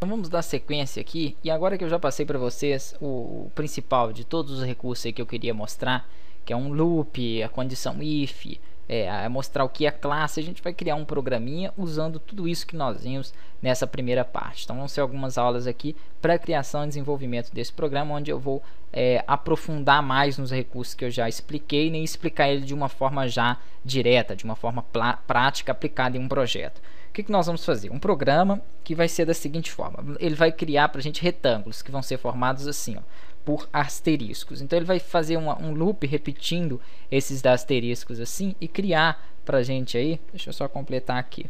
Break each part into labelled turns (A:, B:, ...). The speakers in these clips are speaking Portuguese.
A: Então vamos dar sequência aqui, e agora que eu já passei para vocês o principal de todos os recursos aí que eu queria mostrar, que é um loop, a condição if, mostrar o que é classe, a gente vai criar um programinha usando tudo isso que nós vimos nessa primeira parte. Então vão ser algumas aulas aqui para criação e desenvolvimento desse programa, onde eu vou aprofundar mais nos recursos que eu já expliquei, nem explicar ele de uma forma já direta, de uma forma prática aplicada em um projeto. O que nós vamos fazer? Um programa que vai ser da seguinte forma: ele vai criar para a gente retângulos que vão ser formados assim, ó, por asteriscos. Então ele vai fazer um loop repetindo esses asteriscos assim e criar para a gente aí, deixa eu só completar aqui,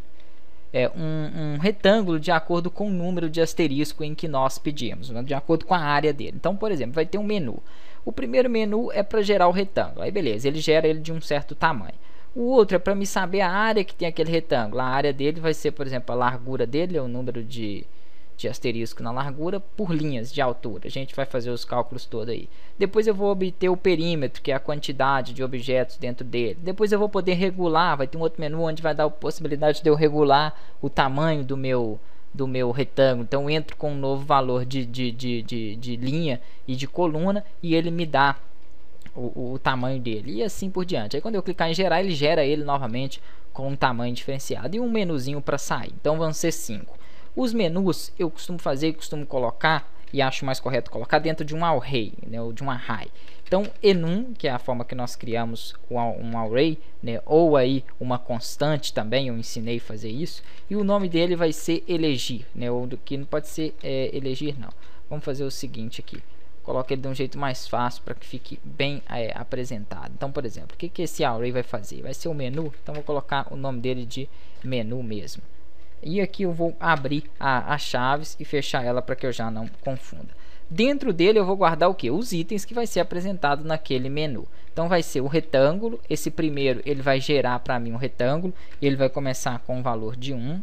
A: um retângulo de acordo com o número de asterisco em que nós pedimos, de acordo com a área dele. Então, por exemplo, vai ter um menu. O primeiro menu é para gerar o retângulo. Aí beleza, ele gera ele de um certo tamanho. O outro é para me saber a área que tem aquele retângulo. A área dele vai ser, por exemplo, a largura dele, é o número de asterisco na largura por linhas de altura. A gente vai fazer os cálculos todos aí. Depois eu vou obter o perímetro, que é a quantidade de objetos dentro dele. Depois eu vou poder regular, vai ter um outro menu onde vai dar a possibilidade de eu regular o tamanho do meu retângulo. Então eu entro com um novo valor de linha e de coluna e ele me dá o tamanho dele e assim por diante. Aí quando eu clicar em gerar, ele gera ele novamente com um tamanho diferenciado e um menuzinho para sair. Então vão ser 5. Os menus eu costumo colocar, e acho mais correto colocar dentro de um array, né, ou de um array. Então enum, que é a forma que nós criamos um array, né, ou aí uma constante também, eu ensinei a fazer isso, e o nome dele vai ser elegir, né, ou que não pode ser elegir não. Vamos fazer o seguinte aqui, coloque ele de um jeito mais fácil para que fique bem apresentado. Então, por exemplo, o que esse array vai fazer? Vai ser o menu, então vou colocar o nome dele de menu mesmo. E aqui eu vou abrir as chaves e fechar ela para que eu já não confunda. Dentro dele eu vou guardar o que? Os itens que vai ser apresentado naquele menu. Então vai ser o retângulo, esse primeiro ele vai gerar para mim um retângulo, e ele vai começar com o valor de 1.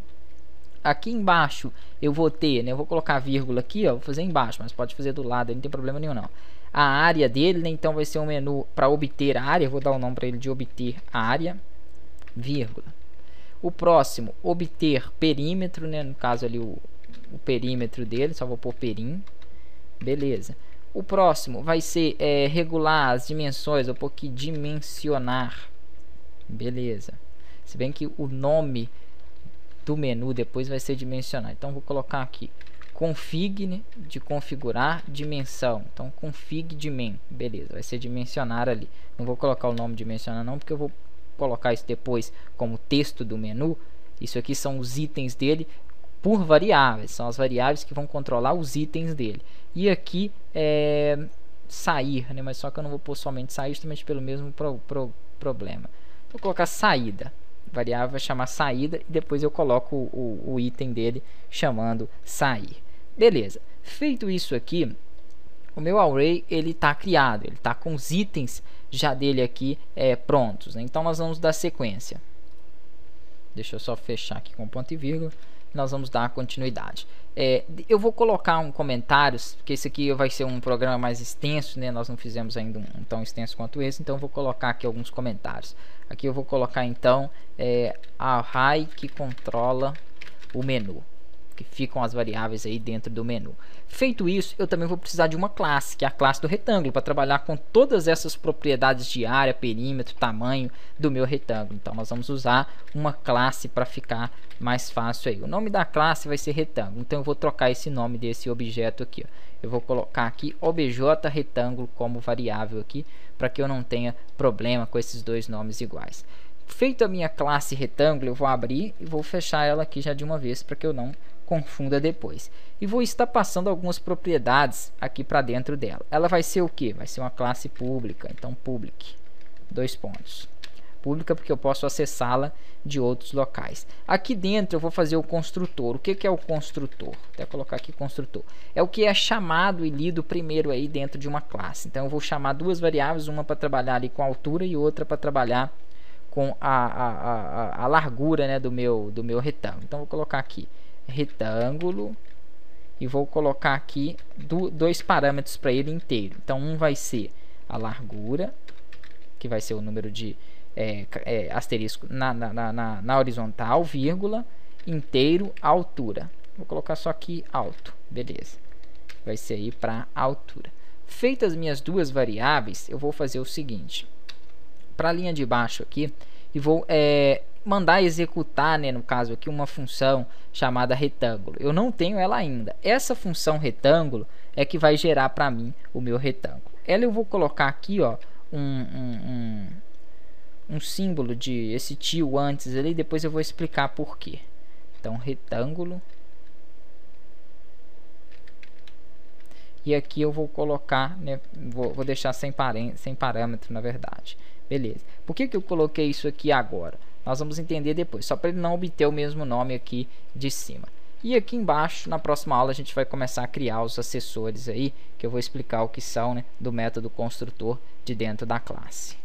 A: Aqui embaixo eu vou ter, né, eu vou colocar vírgula aqui, ó, vou fazer embaixo, mas pode fazer do lado, não tem problema nenhum não. A área dele, né, então vai ser um menu para obter a área, eu vou dar o nome para ele de obter área, vírgula. O próximo, obter perímetro, né, no caso ali o perímetro dele, só vou pôr perim, beleza. O próximo vai ser regular as dimensões, eu vou pôr aqui dimensionar, beleza. Se bem que o nome do menu depois vai ser dimensionar, então vou colocar aqui config, né, de configurar dimensão, então config dimen, beleza, vai ser dimensionar ali. Não vou colocar o nome dimensionar não, porque eu vou colocar isso depois como texto do menu. Isso aqui são os itens dele por variáveis, são as variáveis que vão controlar os itens dele. E aqui sair, né, mas só que eu não vou pôr somente sair, justamente pelo mesmo problema. Vou colocar saída, a variável vai chamar saída, e depois eu coloco o item dele chamando sair. Beleza, feito isso aqui, o meu array ele está criado, ele está com os itens já dele aqui prontos, né? Então nós vamos dar sequência. Deixa eu só fechar aqui com ponto e vírgula. Nós vamos dar continuidade. Eu vou colocar um comentários, porque esse aqui vai ser um programa mais extenso, né? Nós não fizemos ainda um tão extenso quanto esse, então eu vou colocar aqui alguns comentários. Aqui eu vou colocar então array que controla o menu, que ficam as variáveis aí dentro do menu. Feito isso, eu também vou precisar de uma classe, que é a classe do retângulo, para trabalhar com todas essas propriedades de área, perímetro, tamanho do meu retângulo. Então nós vamos usar uma classe para ficar mais fácil aí. O nome da classe vai ser retângulo, então eu vou trocar esse nome desse objeto aqui, ó. Eu vou colocar aqui obj retângulo como variável aqui, para que eu não tenha problema com esses dois nomes iguais. Feito a minha classe retângulo, eu vou abrir e vou fechar ela aqui já de uma vez, para que eu não confunda depois. E vou estar passando algumas propriedades aqui para dentro dela. Ela vai ser o que? Vai ser uma classe pública. Então public, dois pontos. Pública porque eu posso acessá-la de outros locais. Aqui dentro eu vou fazer o construtor. O que é o construtor? Vou até colocar aqui construtor. É o que é chamado e lido primeiro aí dentro de uma classe. Então eu vou chamar duas variáveis, uma para trabalhar ali com a altura e outra para trabalhar com a largura, né, do meu retângulo. Então vou colocar aqui retângulo e vou colocar aqui dois parâmetros para ele inteiro. Então um vai ser a largura, que vai ser o número de asterisco na horizontal, vírgula, inteiro, altura. Vou colocar só aqui alto, beleza. Vai ser aí para altura. Feitas as minhas duas variáveis, eu vou fazer o seguinte. Para a linha de baixo aqui, e vou mandar executar, né, no caso aqui, uma função chamada retângulo. Eu não tenho ela ainda. Essa função retângulo é que vai gerar para mim o meu retângulo. Ela eu vou colocar aqui, ó, um símbolo de esse tio antes ali, depois eu vou explicar por quê. Então, retângulo. E aqui eu vou colocar, né, vou deixar sem parâmetro, na verdade. Beleza. Por que eu coloquei isso aqui agora? Nós vamos entender depois, só para ele não obter o mesmo nome aqui de cima. E aqui embaixo, na próxima aula, a gente vai começar a criar os acessores aí, que eu vou explicar o que são, né, do método construtor de dentro da classe.